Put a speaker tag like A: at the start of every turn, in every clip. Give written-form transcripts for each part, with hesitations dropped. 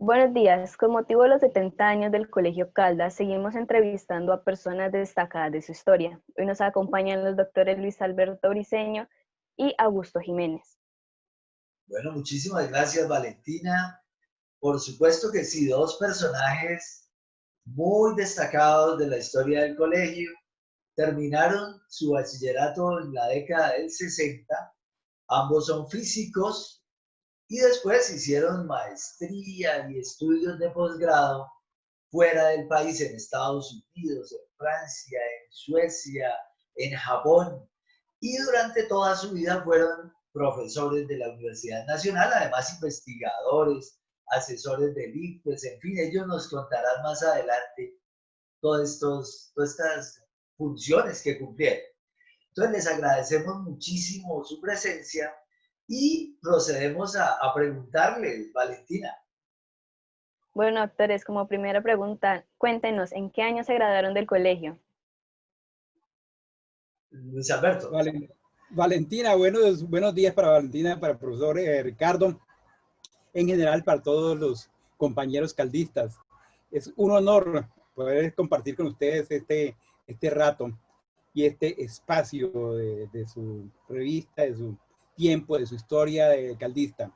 A: Buenos días. Con motivo de los 70 años del Colegio Caldas, seguimos entrevistando a personas destacadas de su historia. Hoy nos acompañan los doctores Luis Alberto Briceño y Augusto Jiménez.
B: Bueno, muchísimas gracias, Valentina. Por supuesto que sí, dos personajes muy destacados de la historia del colegio. Terminaron su bachillerato en la década del 60. Ambos son físicos y después hicieron maestría y estudios de posgrado fuera del país, en Estados Unidos, en Francia, en Suecia, en Japón. Y durante toda su vida fueron profesores de la Universidad Nacional, además investigadores, asesores del ICFES, en fin, ellos nos contarán más adelante todas estas funciones que cumplieron. Entonces les agradecemos muchísimo su presencia y procedemos a preguntarles, Valentina.
A: Bueno, doctores, como primera pregunta, cuéntenos, ¿en qué año se graduaron del colegio?
B: Luis Alberto.
C: Valentina, buenos días para Valentina, para el profesor Ricardo, en general para todos los compañeros caldistas. Es un honor poder compartir con ustedes este rato y este espacio de su revista, de su tiempo, de su historia de caldista.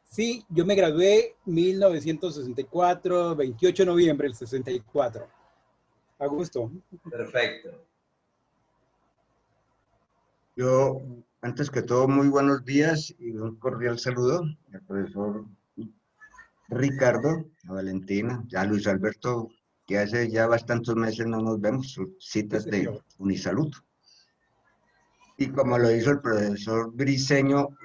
C: Sí, yo me gradué en 1964, 28 de noviembre del 64. Augusto.
B: Perfecto.
D: Yo, antes que todo, muy buenos días y un cordial saludo al profesor Ricardo, a Valentina, a Luis Alberto, que hace ya bastantes meses no nos vemos, citas de Unisalud. Y como lo hizo el profesor Briceño,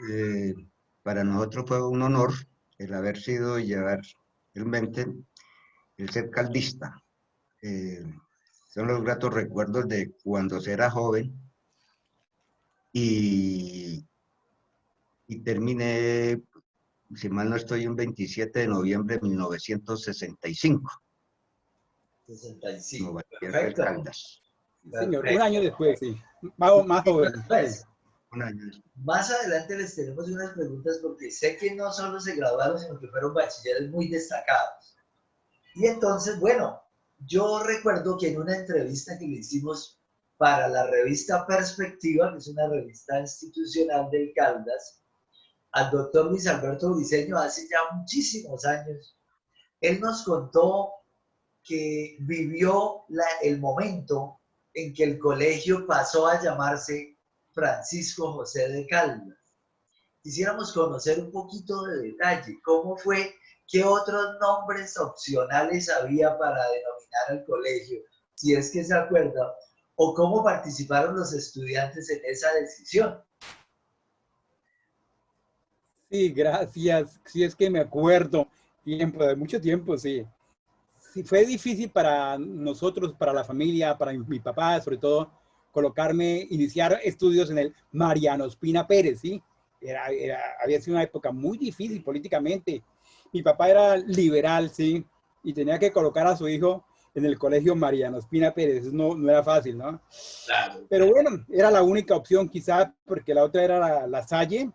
D: para nosotros fue un honor el haber sido y llevar en mente el ser caldista. Son los gratos recuerdos de cuando se era joven y terminé, si mal no estoy, un 27 de noviembre de 1965.
B: 65.
D: Como
B: Perfecto.
D: Caldas.
C: Señor, un año después, sí. Más joven.
B: Pues,
D: Un año después.
B: más adelante les tenemos unas preguntas porque sé que no solo se graduaron, sino que fueron bachilleres muy destacados. Y entonces, bueno, yo recuerdo que en una entrevista que le hicimos para la revista Perspectiva, que es una revista institucional del Caldas, al doctor Luis Alberto Briceño hace ya muchísimos años, él nos contó que vivió el momento en que el colegio pasó a llamarse Francisco José de Caldas. Quisiéramos conocer un poquito de detalle, cómo fue, qué otros nombres opcionales había para denominar al colegio, si es que se acuerda, o cómo participaron los estudiantes en esa decisión.
C: Sí, gracias. Sí, es que me acuerdo. De mucho tiempo, sí. Sí, fue difícil para nosotros, para la familia, para mi papá, sobre todo, iniciar estudios en el Mariano Ospina Pérez, ¿sí? Había sido una época muy difícil políticamente. Mi papá era liberal, ¿sí? Y tenía que colocar a su hijo en el colegio Mariano Ospina Pérez. Eso no era fácil, ¿no?
B: Claro.
C: Pero bueno, era la única opción quizá, porque la otra era la Salle,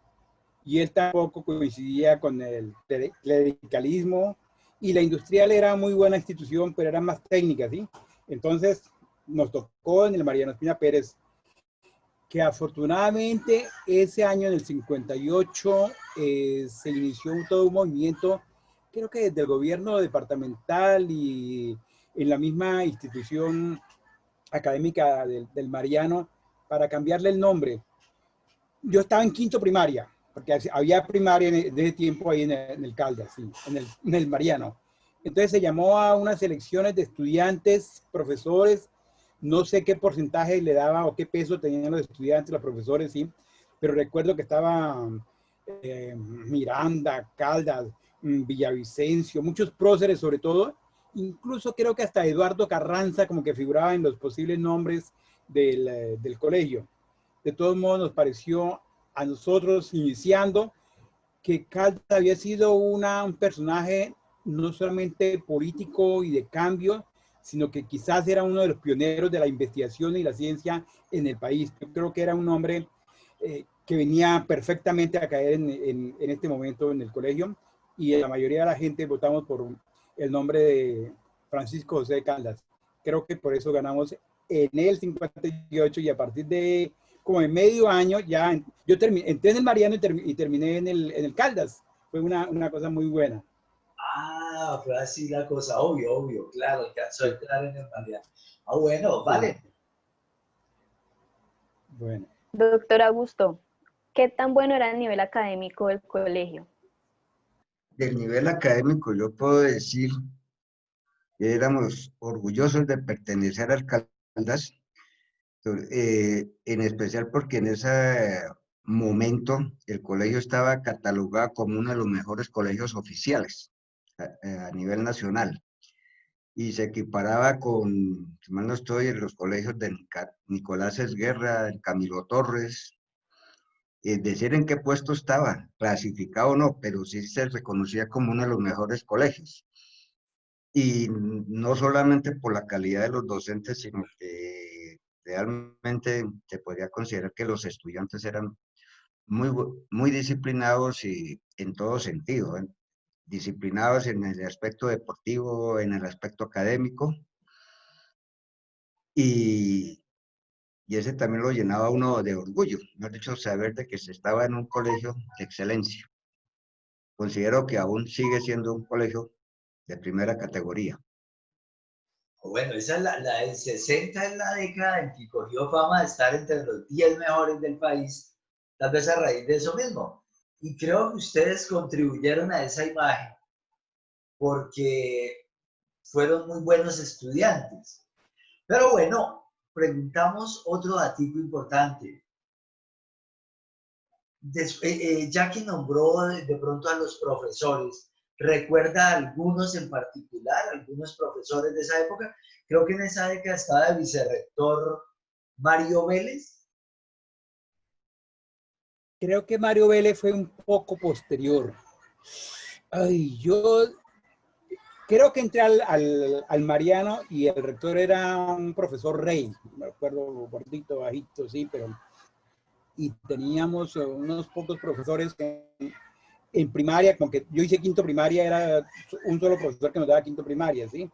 C: y él tampoco coincidía con el clericalismo, y la industrial era muy buena institución, pero era más técnica, ¿sí? Entonces nos tocó en el Mariano Ospina Pérez, que afortunadamente ese año, en el 58, se inició todo un movimiento, creo que desde el gobierno departamental y en la misma institución académica del Mariano, para cambiarle el nombre. Yo estaba en quinto primaria, porque había primaria de ese tiempo ahí en el Caldas, sí, en el Mariano. Entonces se llamó a unas elecciones de estudiantes, profesores, no sé qué porcentaje le daba o qué peso tenían los estudiantes, los profesores, sí, pero recuerdo que estaba Miranda, Caldas, Villavicencio, muchos próceres sobre todo, incluso creo que hasta Eduardo Carranza como que figuraba en los posibles nombres del colegio. De todos modos, nos pareció a nosotros, iniciando, que Caldas había sido un personaje no solamente político y de cambio, sino que quizás era uno de los pioneros de la investigación y la ciencia en el país. Yo creo que era un hombre que venía perfectamente a caer en este momento en el colegio, y la mayoría de la gente votamos por el nombre de Francisco José de Caldas. Creo que por eso ganamos en el 58 y a partir de como en medio año ya, yo entré en el Mariano y terminé en el Caldas. Fue una cosa muy buena.
B: Ah, fue así la cosa, obvio, claro, alcanzó a entrar en el Mariano. Ah, bueno, vale.
C: Bueno.
A: Doctor Augusto, ¿qué tan bueno era el nivel académico del colegio?
D: Del nivel académico yo puedo decir que éramos orgullosos de pertenecer al Caldas, en especial porque en ese momento el colegio estaba catalogado como uno de los mejores colegios oficiales a nivel nacional y se equiparaba con, si mal no estoy, en los colegios de Nicolás Esguerra, Camilo Torres, decir en qué puesto estaba, clasificado o no, pero sí se reconocía como uno de los mejores colegios. Y no solamente por la calidad de los docentes, sino que realmente se podría considerar que los estudiantes eran muy disciplinados y en todo sentido, ¿eh? Disciplinados en el aspecto deportivo, en el aspecto académico, y ese también lo llenaba uno de orgullo, mejor dicho, saber de que se estaba en un colegio de excelencia. Considero que aún sigue siendo un colegio de primera categoría.
B: Bueno, esa es la del 60, es la década en que cogió fama de estar entre los 10 mejores del país, tal vez a raíz de eso mismo. Y creo que ustedes contribuyeron a esa imagen porque fueron muy buenos estudiantes. Pero bueno, preguntamos otro datico importante. Ya que nombró de pronto a los profesores, ¿recuerda a algunos en particular, algunos profesores de esa época? Creo que en esa década estaba el vicerrector Mario Vélez.
C: Creo que Mario Vélez fue un poco posterior. Ay, yo creo que entré al Mariano y el rector era un profesor Rey, me acuerdo, gordito, bajito, sí, pero... Y teníamos unos pocos profesores en primaria, como que yo hice quinto primaria, era un solo profesor que nos daba quinto primaria, ¿sí?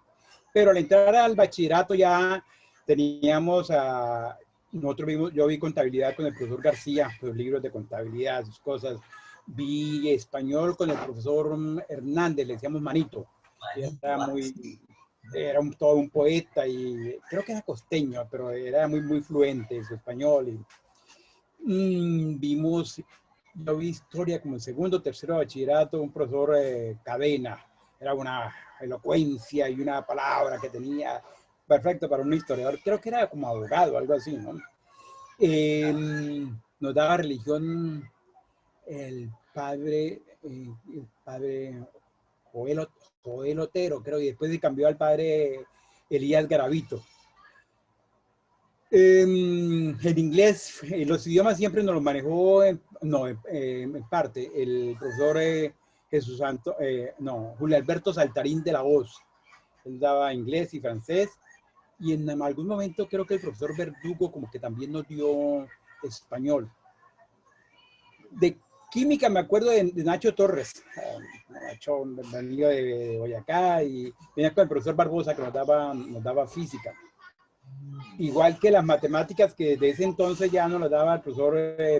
C: Pero al entrar al bachillerato ya teníamos a... yo vi contabilidad con el profesor García, los libros de contabilidad, sus cosas. Vi español con el profesor Hernández, le decíamos Manito. Era todo un poeta y creo que era costeño, pero era muy fluente su español. Yo vi historia como en segundo o tercero de bachillerato, un profesor Cadena, era una elocuencia y una palabra que tenía perfecto para un historiador, creo que era como abogado, algo así, ¿no? Nos daba religión el padre Joel Otero, creo, y después se cambió al padre Elías Garavito. En inglés, los idiomas siempre nos los manejó, en parte, el profesor Julio Alberto Saltarín de la Voz. Él daba inglés y francés, y en algún momento creo que el profesor Verdugo como que también nos dio español. De química me acuerdo de Nacho Torres. Nacho venía de Boyacá y venía con el profesor Barbosa que nos daba física. Igual que las matemáticas que de ese entonces ya nos las daba el profesor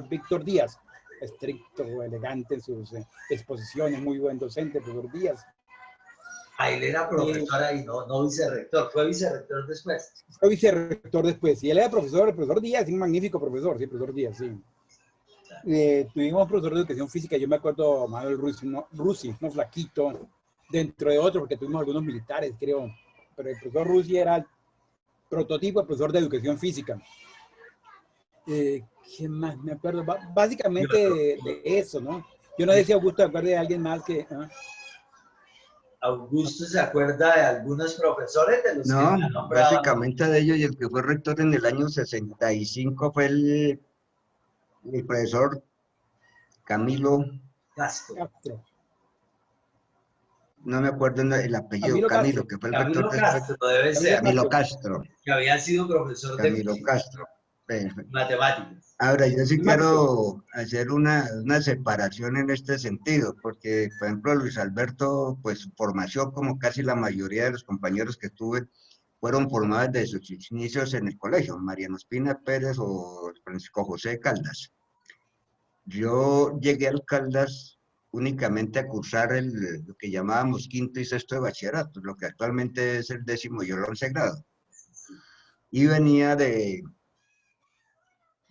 C: Víctor Díaz, estricto, elegante en sus exposiciones, muy buen docente, el profesor Díaz.
B: Ah, él era profesor ahí, no vicerrector, fue vicerrector después.
C: Fue vicerrector después, y él era el profesor Díaz, un magnífico profesor, sí, profesor Díaz, sí. Tuvimos profesor de educación física, yo me acuerdo Manuel Rusi, no flaquito, dentro de otros, porque tuvimos algunos militares, creo, pero el profesor Rusi era el prototipo de profesor de educación física. ¿Qué más me acuerdo? Básicamente de eso, ¿no? Yo no sé si Augusto se acuerda de alguien más que...
B: ¿Augusto se acuerda de algunos profesores de los que
D: No,
B: nombrado?
D: básicamente de ellos, y el que fue rector en el año 65 fue el profesor Camilo
B: Castro.
D: No me acuerdo el apellido, Camilo, que fue el rector
B: Camilo Castro, debe ser.
D: Camilo Castro.
B: Que había sido profesor de
D: Camilo
B: física.
D: Castro. Perfecto.
B: matemáticas.
D: Ahora, yo sí
C: Matemático.
D: quiero hacer una separación en este sentido, porque, por ejemplo, Luis Alberto, pues su formación, como casi la mayoría de los compañeros que tuve, fueron formados desde sus inicios en el colegio, Mariano Espina Pérez o Francisco José Caldas. Yo llegué al Caldas únicamente a cursar lo que llamábamos quinto y sexto de bachillerato, lo que actualmente es el 10º y el 11 grado. Y venía de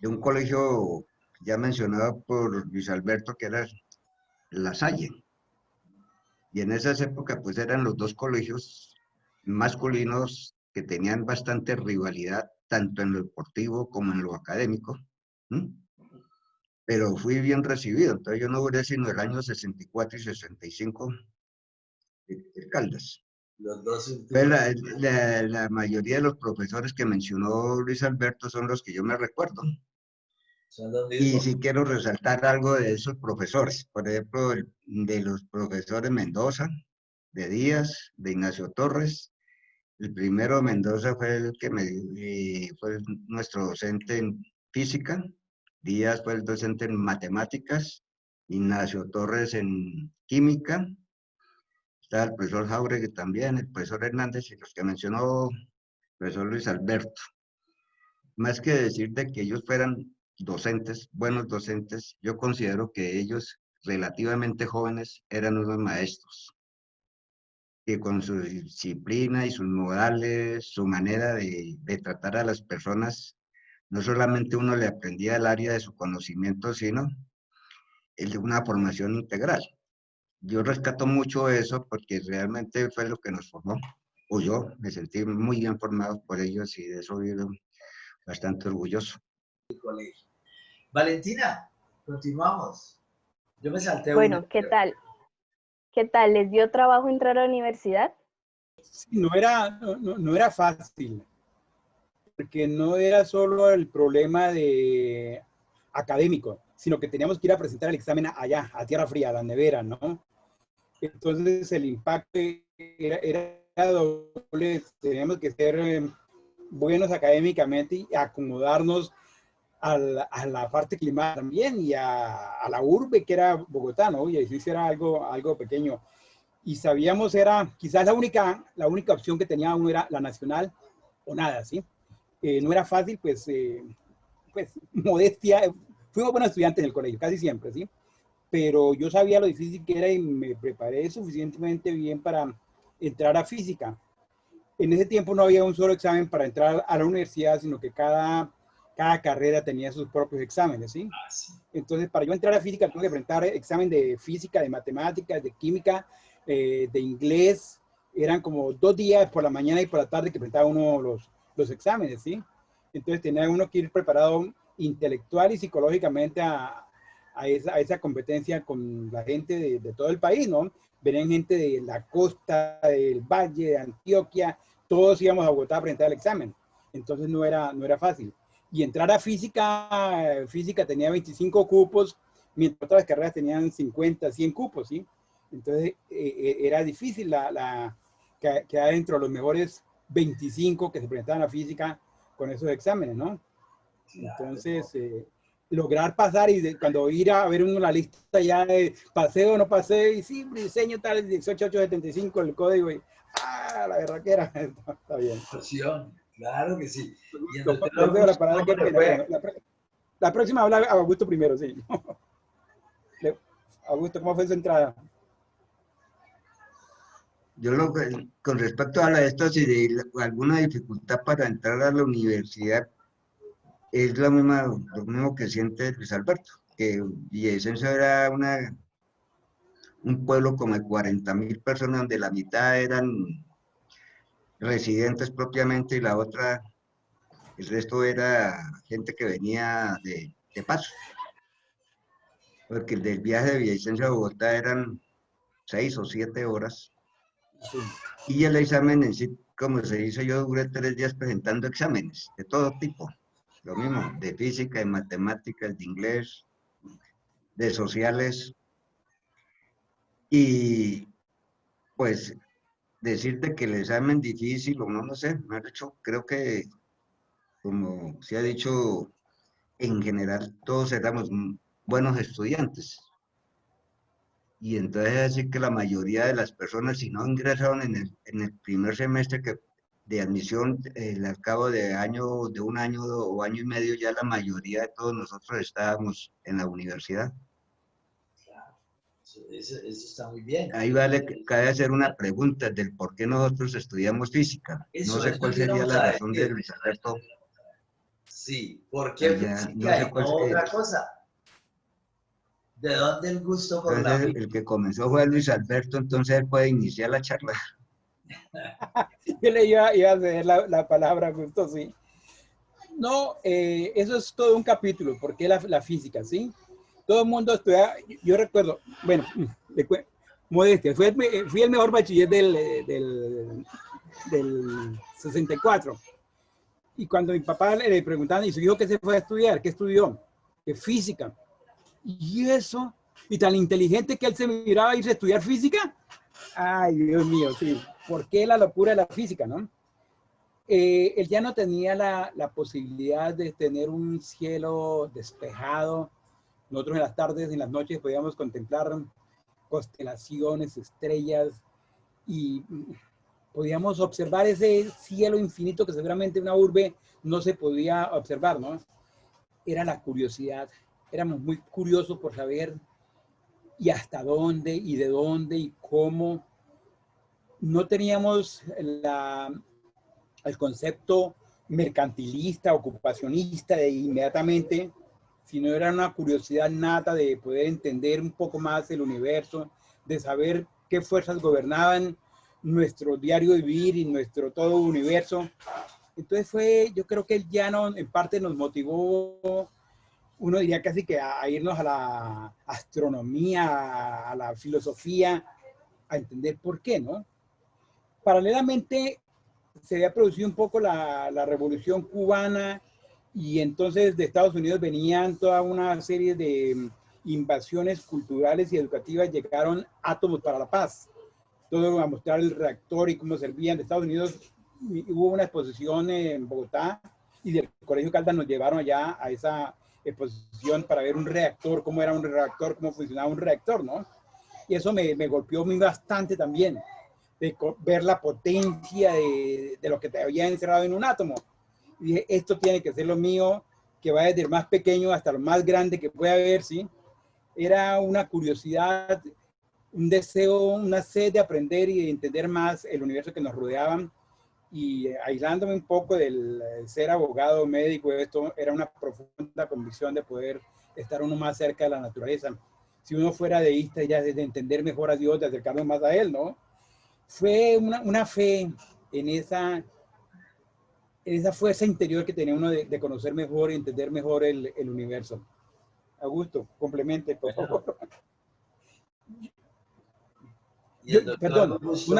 D: un colegio ya mencionado por Luis Alberto, que era La Salle. Y en esas épocas, pues eran los dos colegios masculinos que tenían bastante rivalidad, tanto en lo deportivo como en lo académico. ¿Mm? Pero fui bien recibido, entonces yo no duré sino el año 64 y 65 de Caldas.
B: Los dos
D: Pues
B: últimos.
D: la mayoría de los profesores que mencionó Luis Alberto son los que yo me recuerdo.
B: Son los
D: Y
B: mismos.
D: sí quiero resaltar algo de esos profesores, por ejemplo, de los profesores Mendoza, de Díaz, de Ignacio Torres. El primero Mendoza fue el que fue nuestro docente en física, Díaz fue el docente en matemáticas, Ignacio Torres en química, estaba el profesor Jauregui también, el profesor Hernández y los que mencionó el profesor Luis Alberto. Más que decir de que ellos fueran docentes, buenos docentes, yo considero que ellos, relativamente jóvenes, eran unos maestros, que con su disciplina y sus modales, su manera de tratar a las personas, no solamente uno le aprendía el área de su conocimiento, sino el de una formación integral. Yo rescato mucho eso porque realmente fue lo que nos formó, o yo me sentí muy bien formado por ellos y de eso vivo bastante orgulloso.
B: Colegio. Valentina, continuamos. Yo me salté una.
A: Bueno, ¿qué tal? ¿Qué tal? ¿Les dio trabajo entrar a la universidad?
C: Sí, no era fácil, porque no era solo el problema de académico, sino que teníamos que ir a presentar el examen allá, a Tierra Fría, a la nevera, ¿no? Entonces el impacto era doble, teníamos que ser buenos académicamente y acomodarnos a la parte climática también y a la urbe que era Bogotá, ¿no? Y así era algo pequeño. Y sabíamos, era quizás la única opción que tenía uno era la nacional o nada, ¿sí? No era fácil, pues modestia, fuimos buenos estudiantes en el colegio, casi siempre, ¿sí? Pero yo sabía lo difícil que era y me preparé suficientemente bien para entrar a física. En ese tiempo no había un solo examen para entrar a la universidad, sino que cada carrera tenía sus propios exámenes, ¿sí? Entonces, para yo entrar a física, tuve que presentar examen de física, de matemáticas, de química, de inglés. Eran como 2 días por la mañana y por la tarde que presentaba uno los exámenes, ¿sí? Entonces, tenía uno que ir preparado intelectual y psicológicamente a esa competencia con la gente de todo el país, ¿no? Venían gente de la costa, del valle, de Antioquia, todos íbamos a Bogotá a presentar el examen. Entonces, no era fácil. Y entrar a física tenía 25 cupos, mientras otras carreras tenían 50, 100 cupos, ¿sí? Entonces era difícil quedar dentro de los mejores 25 que se presentaban a física con esos exámenes, ¿no? Entonces, lograr pasar y cuando ir a ver uno la lista ya de pasé o no pasé, y sí, diseño tal, 18875, el código, y la berraquera, está bien.
B: Claro que sí. Y en
C: Lo,
B: doctor
C: les dejo la
B: Augusto,
C: palabra,
B: ¿cómo
C: qué
B: le
C: pena.
B: fue?
C: Bueno, la próxima habla a Augusto primero, sí. Augusto, ¿cómo fue su entrada?
D: Yo con respecto a esto, si de alguna dificultad para entrar a la universidad, es lo mismo que siente Luis Alberto, que Villavicencio era un pueblo como de 40.000 personas, donde la mitad eran residentes propiamente y la otra, el resto era gente que venía de paso, porque el del viaje de Villavicencio a Bogotá eran 6 o 7 horas,
C: Sí.
D: y el examen en sí, como se dice, yo duré 3 días presentando exámenes de todo tipo, lo mismo, de física, de matemáticas, de inglés, de sociales, y pues decirte que el examen difícil o no, no sé, me ha dicho, creo que como se ha dicho, en general todos éramos buenos estudiantes. Y entonces así que la mayoría de las personas, si no ingresaron en el primer semestre de admisión, al cabo de un año o año y medio, ya la mayoría de todos nosotros estábamos en la universidad.
B: Claro, eso está muy bien.
D: Ahí cabe hacer una pregunta del por qué nosotros estudiamos física. No sé
B: Eso
D: cuál
B: es lo que
D: sería
B: vamos
D: la
B: a
D: razón de
B: decir.
D: Luis Alberto.
B: Sí, ¿por qué
D: Allá, no
B: física
D: sé
B: y
D: cuál
B: no
D: sería.
B: otra cosa? ¿De dónde el gusto por la
D: Entonces,
B: física?
D: el que comenzó fue Luis Alberto, entonces él puede iniciar la charla.
C: Yo le iba a ceder la palabra justo, sí. No, eso es todo un capítulo, porque la física, ¿sí? Todo el mundo estudia, yo recuerdo, bueno, modestia, fui el mejor bachiller del 64. Y cuando mi papá le preguntaban, ¿y su hijo qué se fue a estudiar? ¿Qué estudió? Que física. Y eso, y tan inteligente que él se miraba a irse a estudiar física. Ay, Dios mío, sí. ¿Por qué la locura de la física, no? Él ya no tenía la posibilidad de tener un cielo despejado. Nosotros en las tardes, en las noches podíamos contemplar constelaciones, estrellas y podíamos observar ese cielo infinito que seguramente en una urbe no se podía observar, ¿no? Era la curiosidad. Éramos muy curiosos por saber y hasta dónde y de dónde y cómo. No teníamos el concepto mercantilista, ocupacionista de inmediatamente, sino era una curiosidad nata de poder entender un poco más el universo, de saber qué fuerzas gobernaban nuestro diario vivir y nuestro todo universo. Entonces yo creo que el llano en parte nos motivó, uno diría casi que a irnos a la astronomía, a la filosofía, a entender por qué, ¿no? Paralelamente se había producido un poco la revolución cubana y entonces de Estados Unidos venían toda una serie de invasiones culturales y educativas, llegaron Átomos para la Paz, todo a mostrar el reactor y cómo servían. De Estados Unidos hubo una exposición en Bogotá y del Colegio Caldas nos llevaron allá a esa exposición para ver un reactor, cómo era un reactor, cómo funcionaba un reactor, ¿no? Y eso me golpeó muy bastante también, de ver la potencia de lo que te había encerrado en un átomo. Y dije, esto tiene que ser lo mío, que va desde el más pequeño hasta lo más grande que pueda haber, ¿sí? Era una curiosidad, un deseo, una sed de aprender y de entender más el universo que nos rodeaban. Y aislándome un poco del ser abogado, médico, esto era una profunda convicción de poder estar uno más cerca de la naturaleza. Si uno fuera deísta, ya de entender mejor a Dios, de acercarnos más a Él, ¿no? Fue una fe en esa fuerza interior que tenía uno de conocer mejor y entender mejor el universo. Augusto, complemente, por favor.
B: Y el doctor
C: Perdón,
B: Augusto,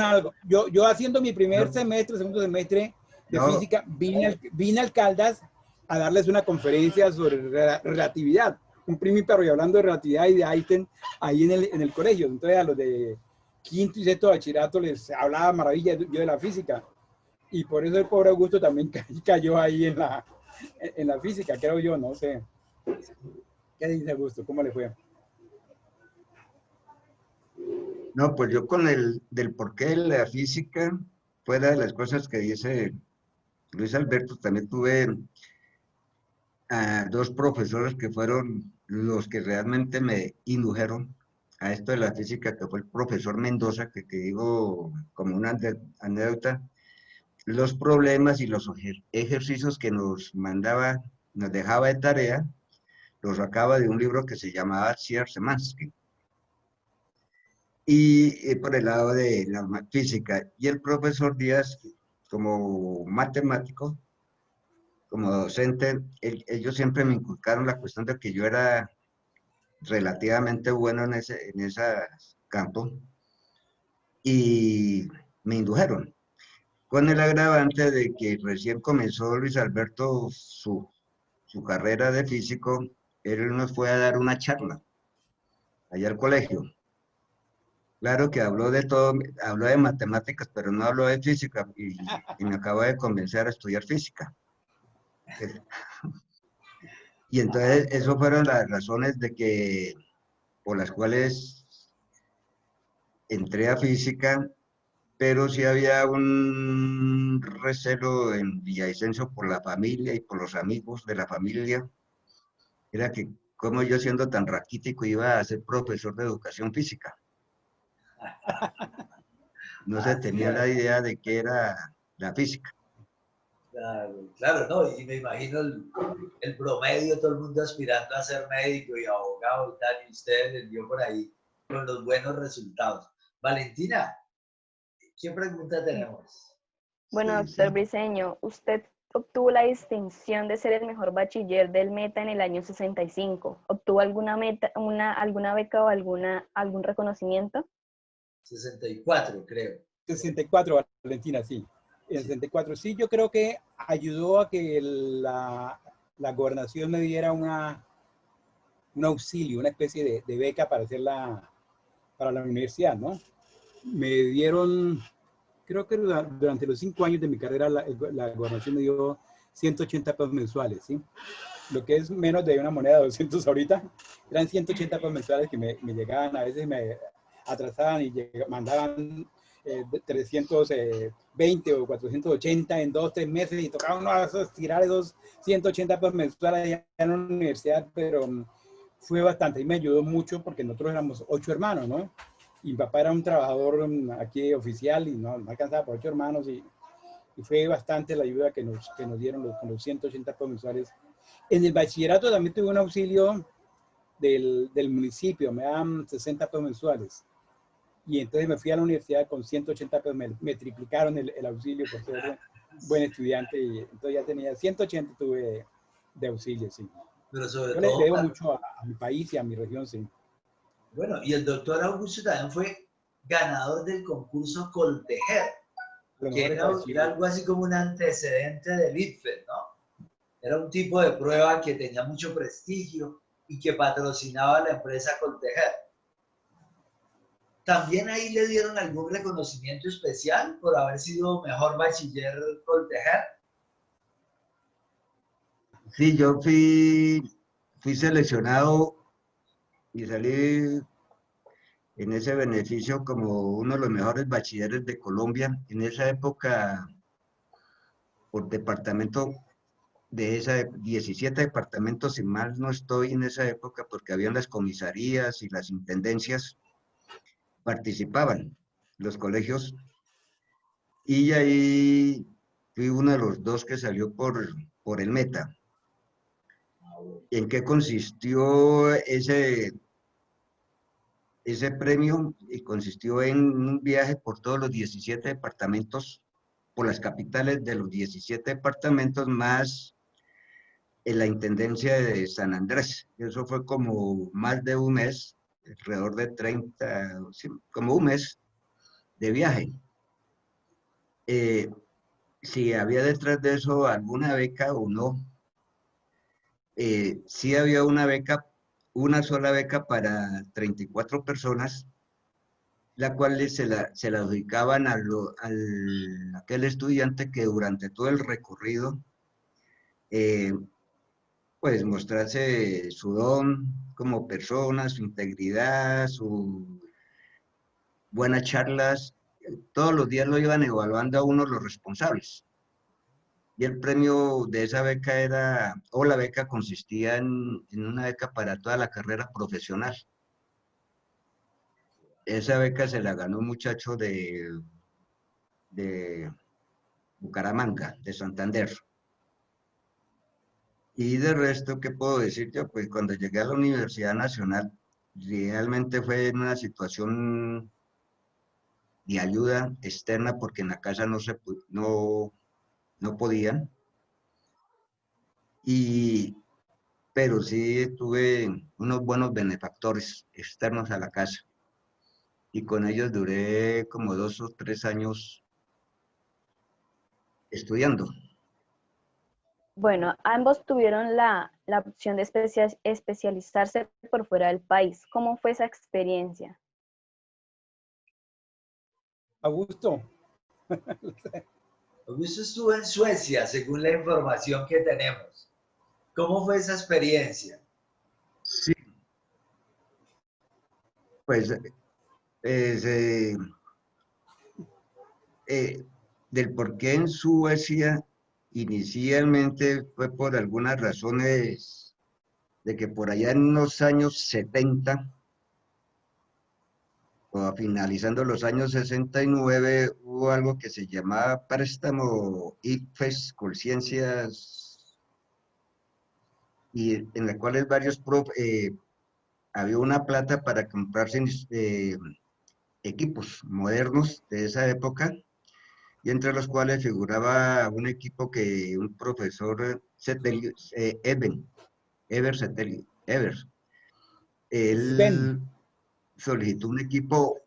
C: algo. Yo haciendo mi primer semestre, segundo semestre de
D: No,
C: física, vine al Caldas a darles una conferencia sobre relatividad, un primíparo y hablando de relatividad y de Einstein ahí en el colegio. Entonces a los de quinto y sexto bachillerato les hablaba maravillas yo de la física. Y por eso el pobre Augusto también cayó ahí en la física, creo yo, no sé. ¿Qué dice Augusto? ¿Cómo le fue?
D: no, pues yo con el del porqué de la física, fuera de las cosas que dice Luis Alberto, también tuve a dos profesores que fueron los que realmente me indujeron a esto de la física, que fue el profesor Mendoza, que digo como una anécdota, los problemas y los ejercicios que nos mandaba, nos dejaba de tarea, los sacaba de un libro que se llamaba Cierre-Semansky. Y por el lado de la física. Y el profesor Díaz, como matemático, como docente, ellos siempre me inculcaron la cuestión de que yo era relativamente bueno en ese campo y me indujeron. Con el agravante de que recién comenzó Luis Alberto su carrera de físico, él nos fue a dar una charla allá al colegio. Claro que habló de todo, habló de matemáticas, pero no habló de física y me acabo de convencer a estudiar física. Y entonces, esas fueron las razones por las cuales entré a física, pero sí había un recelo en Villavicencio por la familia y por los amigos de la familia. Era que, como yo siendo tan raquítico, iba a ser profesor de educación física. No se tenía la idea de qué era la física.
B: Claro, claro, no, y me imagino el promedio, todo el mundo aspirando a ser médico y abogado y tal, y usted les dio por ahí con los buenos resultados. Valentina, ¿qué pregunta tenemos?
A: Bueno,
D: Sí,
A: doctor
D: sí.
A: Briceño, usted obtuvo la distinción de ser el mejor bachiller del Meta en el año 65. ¿Obtuvo alguna beca o algún reconocimiento?
B: 64, creo.
C: 64, Valentina, sí. En
B: Sí.
C: 64, sí, yo creo que ayudó a que la gobernación me diera un auxilio, una especie de beca para para la universidad, ¿no? Me dieron, creo que durante los 5 años de mi carrera, la gobernación me dio 180 pesos mensuales, ¿sí? Lo que es menos de una moneda de 200 ahorita. Eran 180 pesos mensuales que me llegaban, a veces me atrasaban y mandaban 320 o 480 en 2 o 3 meses y tocaba uno a tirar esos 180 pesos mensuales allá en la universidad, pero fue bastante y me ayudó mucho porque nosotros éramos 8 hermanos, ¿no? Y mi papá era un trabajador aquí oficial y no alcanzaba por 8 hermanos y fue bastante la ayuda que nos dieron con los 180 pesos mensuales. En el bachillerato también tuve un auxilio del municipio, me dan 60 pesos mensuales. Y entonces me fui a la universidad con 180 pesos, me triplicaron el auxilio por ser buen estudiante y entonces ya tenía 180 tuve de auxilio, sí.
B: Pero sobre
C: Yo le
B: todo,
C: debo mucho a mi país y a mi región, sí.
B: bueno, y el doctor Augusto también fue ganador del concurso Coltejer,
C: A lo
B: que
C: mejor es
B: era
C: bachiller.
B: algo así como un antecedente del ITFES, ¿no? Era un tipo de prueba que tenía mucho prestigio y que patrocinaba la empresa Coltejer. ¿También ahí le dieron algún reconocimiento especial por haber sido mejor bachiller Coltejer?
D: Sí, fui seleccionado y salí en ese beneficio como uno de los mejores bachilleres de Colombia. En esa época, por departamento de 17 departamentos, si mal no estoy en esa época, porque habían las comisarías y las intendencias, participaban los colegios, y ahí fui uno de los dos que salió por el Meta. ¿En qué consistió ese premio? Y consistió en un viaje por todos los 17 departamentos, por las capitales de los 17 departamentos, más en la Intendencia de San Andrés. Eso fue como más de un mes, alrededor de 30, sí, como un mes de viaje. Si había detrás de eso alguna beca o no, sí había una sola beca para 34 personas, la cual se la adjudicaban aquel estudiante que durante todo el recorrido eh, pues mostrarse su don como persona, su integridad, sus buenas charlas. Todos los días lo iban evaluando a uno los responsables. Y el premio de esa beca la beca consistía en una beca para toda la carrera profesional. Esa beca se la ganó un muchacho de Bucaramanga, de Santander. Y de resto, ¿qué puedo decir yo? Pues cuando llegué a la Universidad Nacional, realmente fue en una situación de ayuda externa porque en la casa no podían. Pero sí tuve unos buenos benefactores externos a la casa. Y con ellos duré como 2 o 3 años estudiando.
A: Bueno, ambos tuvieron la opción de especializarse por fuera del país. ¿Cómo fue esa experiencia?
C: Augusto,
B: Augusto estuvo en Suecia, según la información que tenemos. ¿Cómo fue esa experiencia?
D: Sí, pues del por qué en Suecia inicialmente fue por algunas razones de que por allá en los años 70 o finalizando los años 69 hubo algo que se llamaba préstamo IFES, Conciencias, y en la cual había una plata para comprarse equipos modernos de esa época, y entre los cuales figuraba un equipo que un profesor, Ever,
C: Sven.
D: él solicitó un equipo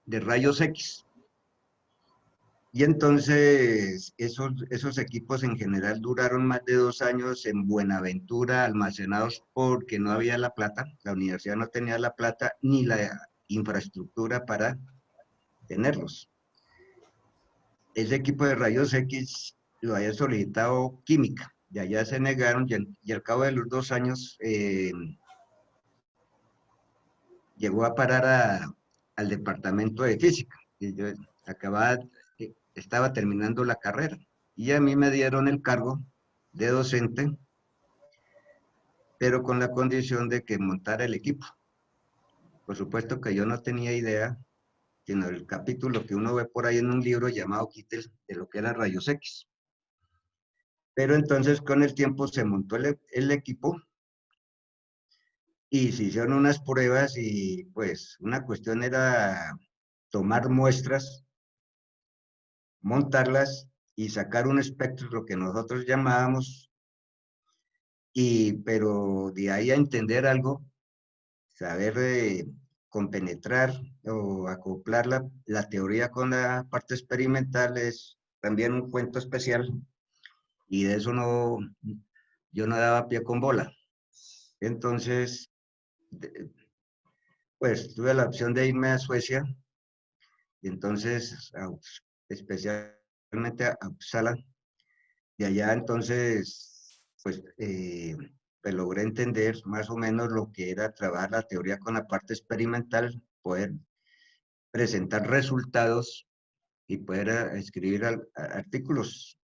D: de rayos X. Y entonces esos equipos en general duraron más de 2 años en Buenaventura almacenados porque no había la plata, la universidad no tenía la plata ni la infraestructura para tenerlos. Ese equipo de rayos X lo había solicitado Química, y allá se negaron, y al cabo de los 2 años llegó a parar al departamento de Física. Y yo estaba terminando la carrera, y a mí me dieron el cargo de docente, pero con la condición de que montara el equipo. Por supuesto que yo no tenía idea, sino el capítulo que uno ve por ahí en un libro llamado Kittel, de lo que era rayos X. Pero entonces con el tiempo se montó el equipo y se hicieron unas pruebas, y pues una cuestión era tomar muestras, montarlas y sacar un espectro, lo que nosotros llamábamos, pero de ahí a entender algo, saber compenetrar o acoplar la teoría con la parte experimental es también un cuento especial, y de eso yo no daba pie con bola. Entonces, pues tuve la opción de irme a Suecia, y entonces especialmente a Uppsala. De allá entonces, pues logré entender más o menos lo que era trabajar la teoría con la parte experimental, poder presentar resultados y poder escribir artículos.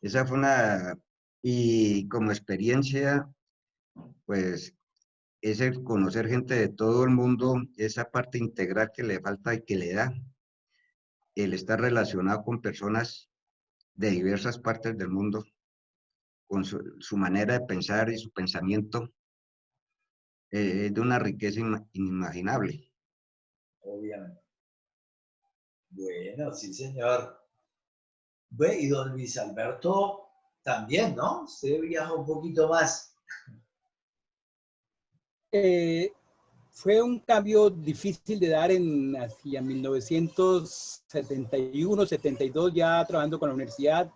D: Esa fue y como experiencia, pues es el conocer gente de todo el mundo, esa parte integral que le falta y que le da el estar relacionado con personas de diversas partes del mundo, con su manera de pensar y su pensamiento, de una riqueza inimaginable.
B: Obviamente. Bueno, sí, señor. Bueno, y don Luis Alberto también, ¿no? Usted viaja un poquito más.
C: Fue un cambio difícil de dar hacia 1971, 72, ya trabajando con la universidad,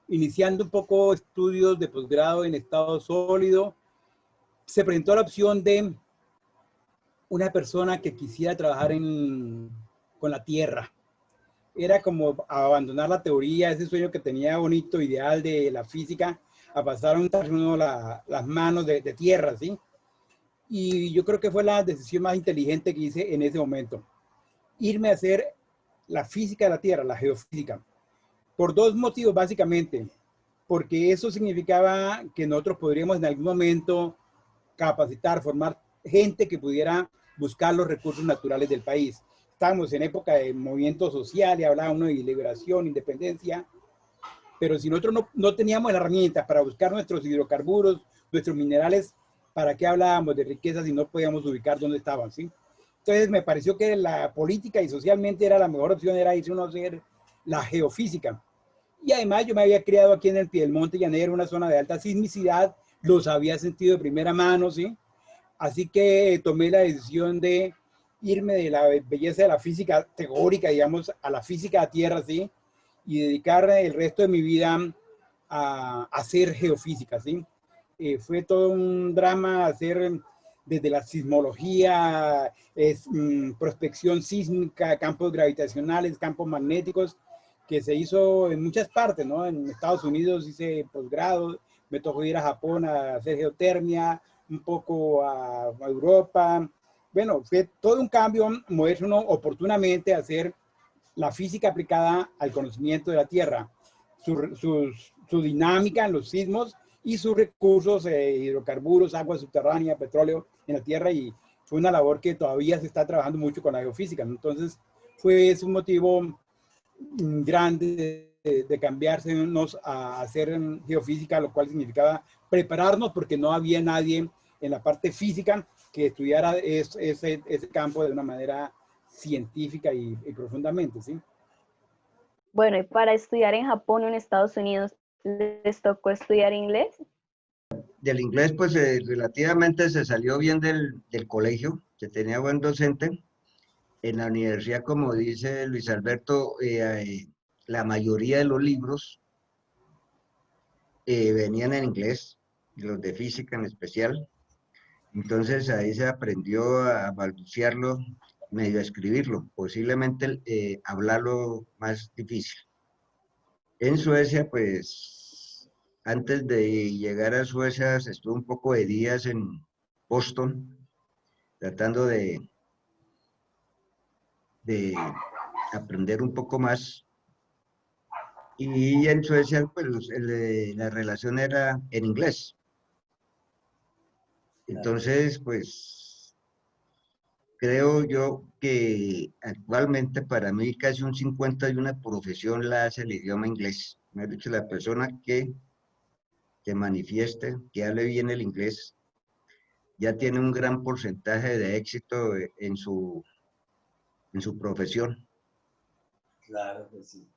C: iniciando un poco estudios de posgrado en estado sólido. Se presentó la opción de una persona que quisiera trabajar con la tierra. Era como abandonar la teoría, ese sueño que tenía bonito, ideal de la física, a pasar a untarse uno las manos de tierra, ¿sí? Y yo creo que fue la decisión más inteligente que hice en ese momento. Irme a hacer la física de la Tierra, la geofísica. Por dos motivos, básicamente. Porque eso significaba que nosotros podríamos en algún momento capacitar, formar gente que pudiera buscar los recursos naturales del país. Estábamos en época de movimiento social y hablaba uno de liberación, independencia. Pero si nosotros no teníamos las herramientas para buscar nuestros hidrocarburos, nuestros minerales, ¿para qué hablábamos de riquezas si no podíamos ubicar dónde estaban? ¿Sí? Entonces me pareció que la política y socialmente era la mejor opción, era irse uno a hacer la geofísica. Y además yo me había criado aquí en el Piedemonte Llanero, una zona de alta sismicidad, los había sentido de primera mano, ¿sí? Así que tomé la decisión de irme de la belleza de la física teórica, digamos, a la física de tierra, ¿sí? Y dedicar el resto de mi vida a hacer geofísica, ¿sí? Fue todo un drama hacer desde la sismología, prospección sísmica, campos gravitacionales, campos magnéticos, que se hizo en muchas partes, ¿no? En Estados Unidos hice posgrado, me tocó ir a Japón a hacer geotermia, un poco a Europa. Bueno, fue todo un cambio, moverse uno oportunamente a hacer la física aplicada al conocimiento de la Tierra, su dinámica en los sismos y sus recursos, hidrocarburos, agua subterránea, petróleo en la Tierra, y fue una labor que todavía se está trabajando mucho con la geofísica, ¿no? Entonces, fue un motivo grande de cambiarse a hacer geofísica, lo cual significaba prepararnos porque no había nadie en la parte física que estudiara ese campo de una manera científica y profundamente, ¿sí?
A: Bueno, y para estudiar en Japón o en Estados Unidos, ¿les tocó estudiar inglés?
D: Del inglés, pues relativamente se salió bien del colegio, se tenía buen docente. En la universidad, como dice Luis Alberto, la mayoría de los libros venían en inglés, los de física en especial. Entonces ahí se aprendió a balbucearlo, medio a escribirlo, posiblemente hablarlo más difícil. En Suecia, pues antes de llegar a Suecia, estuve un poco de días en Boston, tratando de aprender un poco más. Y en Suecia, pues la relación era en inglés. Entonces, pues creo yo que actualmente para mí casi un 50 de una profesión la hace el idioma inglés. Me ha dicho la persona que manifieste, que hable bien el inglés, ya tiene un gran porcentaje de éxito en su profesión.
B: Claro que sí.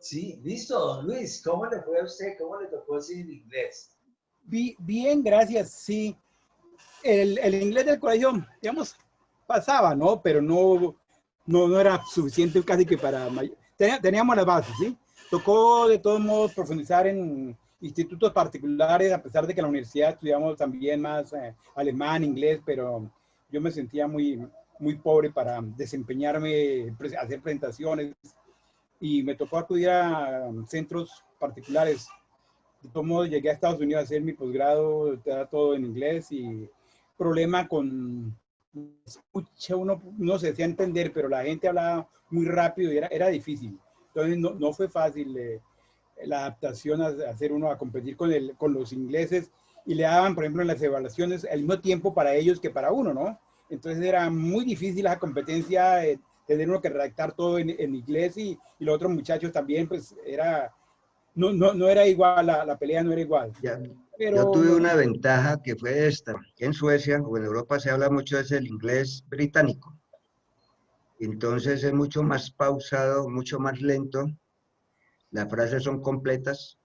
B: Sí, listo, don Luis. ¿Cómo le fue a usted? ¿Cómo le tocó decir en inglés?
C: Bien, gracias, sí. El inglés del colegio, digamos, pasaba, ¿no? Pero no era suficiente casi que para... Teníamos las bases, ¿sí? Tocó de todos modos profundizar en institutos particulares, a pesar de que en la universidad estudiamos también más alemán, inglés, pero yo me sentía muy pobre para desempeñarme, hacer presentaciones, y me tocó acudir a centros particulares. De todos modos, llegué a Estados Unidos a hacer mi posgrado, era todo en inglés, y problema con escucha, uno se hacía entender, pero la gente hablaba muy rápido y era difícil. Entonces no fue fácil la adaptación a hacer uno a competir con los ingleses, y le daban, por ejemplo, en las evaluaciones el mismo tiempo para ellos que para uno, ¿no? Entonces era muy difícil la competencia, tener uno que redactar todo en inglés, y los otros muchachos también, pues no era igual, la pelea no era igual.
D: Ya, yo
C: Pero
D: tuve una ventaja que fue esta. En Suecia o en Europa se habla mucho del inglés británico. Entonces es mucho más pausado, mucho más lento. Las frases son completas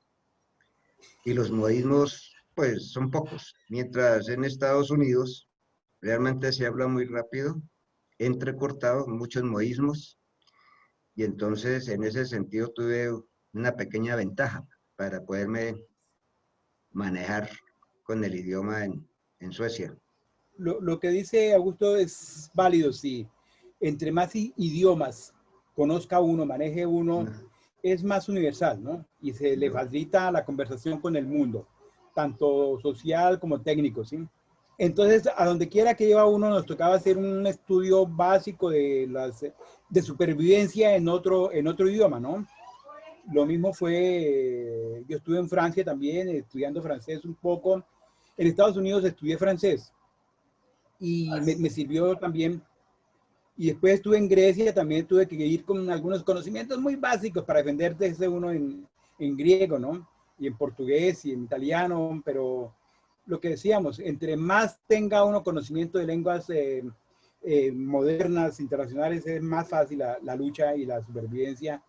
D: y los modismos, pues, son pocos. Mientras en Estados Unidos realmente se habla muy rápido, entrecortado, muchos modismos. Y entonces en ese sentido tuve una pequeña ventaja para poderme manejar con el idioma en Suecia.
C: lo que dice Augusto es válido, sí. Entre más idiomas conozca uno, maneje uno, es más universal, ¿no? Y se le facilita la conversación con el mundo, tanto social como técnico, ¿sí? Entonces, a donde quiera que iba uno, nos tocaba hacer un estudio básico de supervivencia en otro idioma, ¿no? Lo mismo fue, yo estuve en Francia también, estudiando francés un poco. En Estados Unidos estudié francés, y me sirvió también. Y después estuve en Grecia, también tuve que ir con algunos conocimientos muy básicos para defenderse uno en griego, ¿no? Y en portugués y en italiano, pero lo que decíamos, entre más tenga uno conocimiento de lenguas modernas, internacionales, es más fácil la lucha y la supervivencia,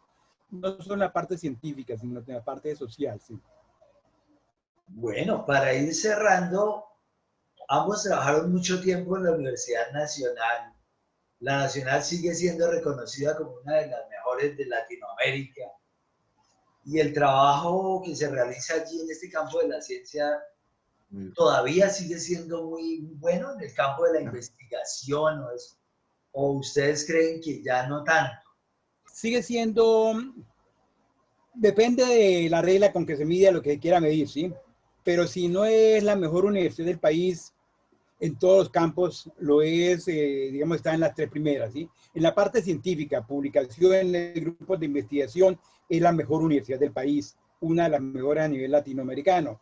C: no solo en la parte científica, sino en la parte social, sí.
B: Bueno, para ir cerrando, ambos trabajaron mucho tiempo en la Universidad Nacional. La Nacional sigue siendo reconocida como una de las mejores de Latinoamérica. Y el trabajo que se realiza allí en este campo de la ciencia todavía sigue siendo muy bueno en el campo de la investigación o ustedes creen que ya no tanto.
C: Sigue siendo Depende de la regla con que se mide lo que se quiera medir, ¿sí? Pero si no es la mejor universidad del país, en todos los campos lo es, digamos, está en las tres primeras, ¿sí? En la parte científica, publicaciones, grupos de investigación, es la mejor universidad del país, una de las mejores a nivel latinoamericano.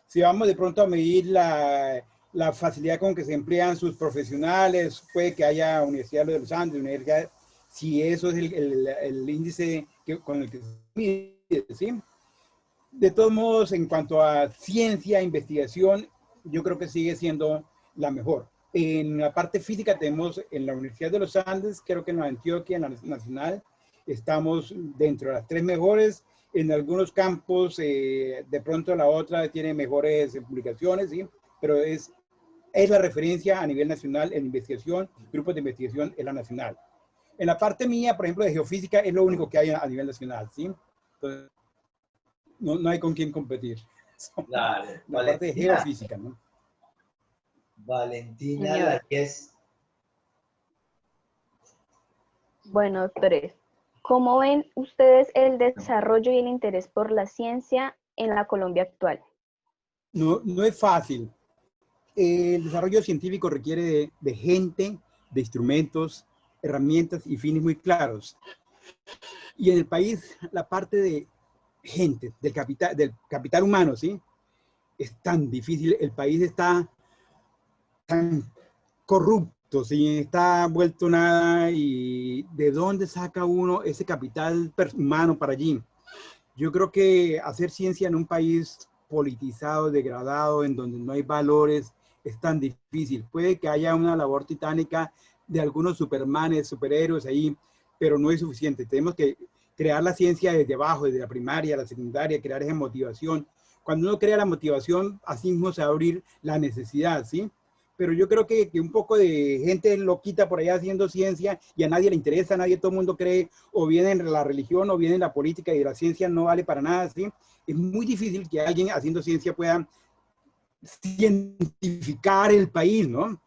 C: Si vamos de pronto a medir la facilidad con que se emplean sus profesionales, puede que haya Universidad de los Andes, universidad, si eso es el índice con el que se mide, ¿sí? De todos modos, en cuanto a ciencia, investigación, yo creo que sigue siendo la mejor. En la parte física tenemos en la Universidad de los Andes, creo que en la Antioquia, en la Nacional, estamos dentro de las tres mejores. En algunos campos, de pronto la otra tiene mejores publicaciones, ¿sí? Pero es la referencia a nivel nacional en investigación, grupos de investigación en la nacional. En la parte mía, por ejemplo, de geofísica, es lo único que hay a nivel nacional, ¿sí? Entonces, no hay con quién competir.
B: Claro.
C: La parte de
B: Valentina,
C: geofísica, ¿no?
B: Valentina,
A: Señor.
B: la 10.
A: Bueno, doctores, ¿cómo ven ustedes el desarrollo y el interés por la ciencia en la Colombia actual?
C: No es fácil. El desarrollo científico requiere de gente, de instrumentos, herramientas y fines muy claros. Y en el país, la parte de gente, del capital humano, ¿sí? Es tan difícil. El país está tan corrupto, ¿sí? Está vuelto nada. ¿Y de dónde saca uno ese capital humano para allí? Yo creo que hacer ciencia en un país politizado, degradado, en donde no hay valores, es tan difícil. Puede que haya una labor titánica de algunos supermanes, superhéroes ahí, pero no es suficiente. Tenemos que crear la ciencia desde abajo, desde la primaria, la secundaria, crear esa motivación. Cuando uno crea la motivación, así mismo se va a abrir la necesidad, ¿sí? Pero yo creo que un poco de gente loquita por allá haciendo ciencia y a nadie le interesa, a nadie, todo el mundo cree, o bien en la religión o bien en la política, y la ciencia no vale para nada, ¿sí? Es muy difícil que alguien haciendo ciencia pueda cientificar el país, ¿no?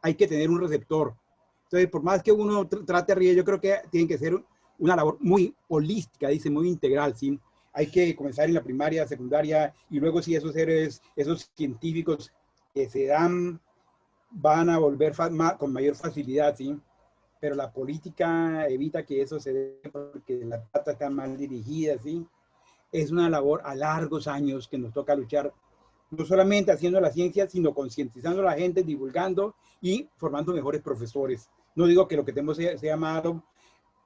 C: Hay que tener un receptor. Entonces, por más que uno trate arriba, yo creo que tiene que ser una labor muy holística, dice, muy integral, ¿sí? Hay que comenzar en la primaria, secundaria, y luego si esos héroes, esos científicos que se dan, van a volver con mayor facilidad, ¿sí? Pero la política evita que eso se dé porque la plata está mal dirigida, ¿sí? Es una labor a largos años que nos toca luchar, no solamente haciendo la ciencia, sino concientizando a la gente, divulgando y formando mejores profesores. No digo que lo que tenemos sea malo,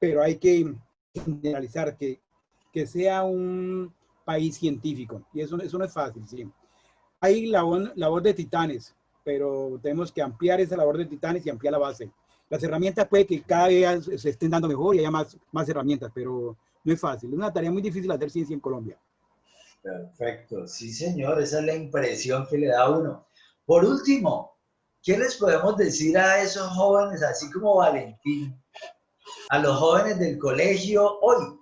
C: pero hay que generalizar que sea un país científico. Y eso no es fácil, ¿sí? Hay labor de titanes, pero tenemos que ampliar esa labor de titanes y ampliar la base. Las herramientas puede que cada día se estén dando mejor y haya más herramientas, pero no es fácil. Es una tarea muy difícil hacer ciencia en Colombia.
B: Perfecto, sí señor, esa es la impresión que le da a uno. Por último, ¿qué les podemos decir a esos jóvenes, así como Valentín, a los jóvenes del colegio hoy?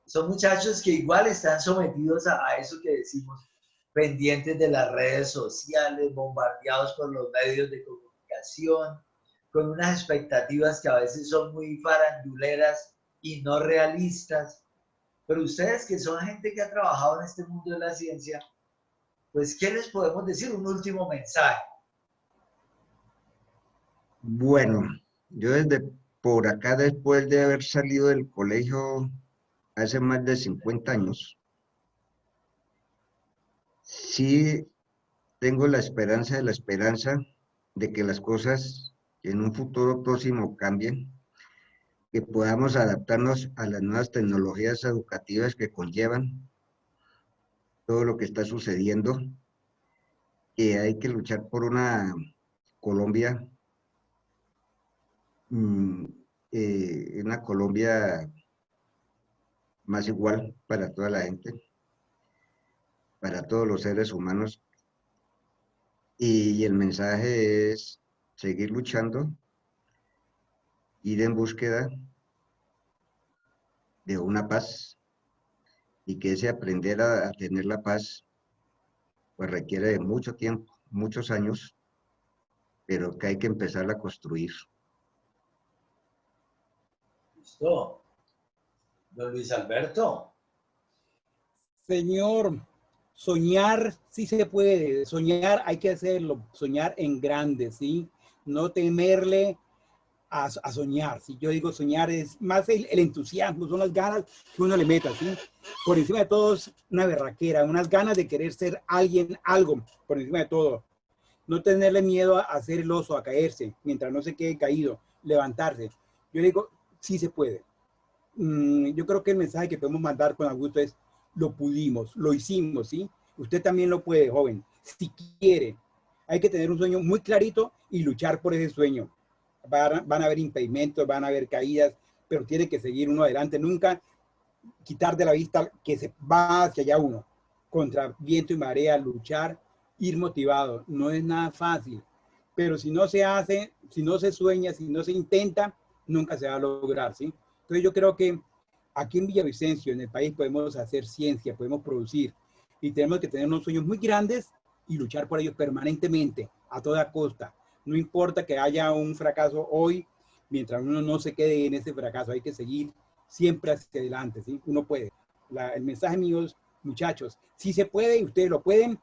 B: Son muchachos que igual están sometidos a eso que decimos, pendientes de las redes sociales, bombardeados por los medios de comunicación, con unas expectativas que a veces son muy faranduleras y no realistas. Pero ustedes que son gente que ha trabajado en este mundo de la ciencia, pues, ¿qué les podemos decir? Un último mensaje.
D: Bueno, yo desde por acá, después de haber salido del colegio hace más de 50 años, sí tengo la esperanza de que las cosas en un futuro próximo cambien, que podamos adaptarnos a las nuevas tecnologías educativas que conllevan todo lo que está sucediendo, que hay que luchar por Colombia, mm, una Colombia más igual para toda la gente, para todos los seres humanos. Y el mensaje es seguir luchando, ir en búsqueda de una paz, y que ese aprender a tener la paz pues requiere de mucho tiempo, muchos años, pero que hay que empezar a construir.
B: ¿Listo? Don Luis Alberto.
C: Señor, soñar sí se puede, soñar hay que hacerlo, soñar en grande, ¿sí? No temerle a soñar, ¿sí? Yo digo soñar es más el entusiasmo, son las ganas que uno le meta, ¿sí? Por encima de todo es una berraquera, unas ganas de querer ser alguien, algo, por encima de todo. No tenerle miedo a hacer el oso, a caerse, mientras no se quede caído, levantarse. Yo digo, sí se puede. Yo creo que el mensaje que podemos mandar con Augusto es, lo pudimos, lo hicimos, ¿sí? Usted también lo puede, joven, si quiere. Hay que tener un sueño muy clarito y luchar por ese sueño. Van a haber impedimentos, van a haber caídas, pero tiene que seguir uno adelante, nunca quitar de la vista que se va hacia allá uno, contra viento y marea, luchar, ir motivado. No es nada fácil, pero si no se hace, si no se sueña, si no se intenta, nunca se va a lograr, ¿sí? Entonces yo creo que aquí en Villavicencio, en el país, podemos hacer ciencia, podemos producir y tenemos que tener unos sueños muy grandes y luchar por ellos permanentemente, a toda costa. No importa que haya un fracaso hoy, mientras uno no se quede en ese fracaso, hay que seguir siempre hacia adelante, ¿sí? Uno puede. El mensaje mío es, muchachos, sí se puede y ustedes lo pueden,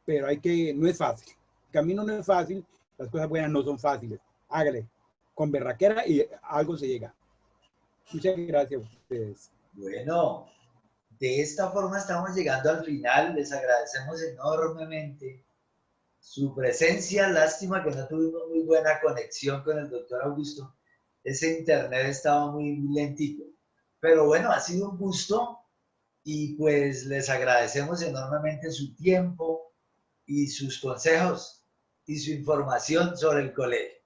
C: pero no es fácil. El camino no es fácil, las cosas buenas no son fáciles. Hágale, con berraquera y algo se llega. Muchas gracias a ustedes.
B: Bueno, de esta forma estamos llegando al final. Les agradecemos enormemente su presencia. Lástima que no tuvimos muy buena conexión con el doctor Augusto. Ese internet estaba muy lentito. Pero bueno, ha sido un gusto y pues les agradecemos enormemente su tiempo y sus consejos y su información sobre el colegio.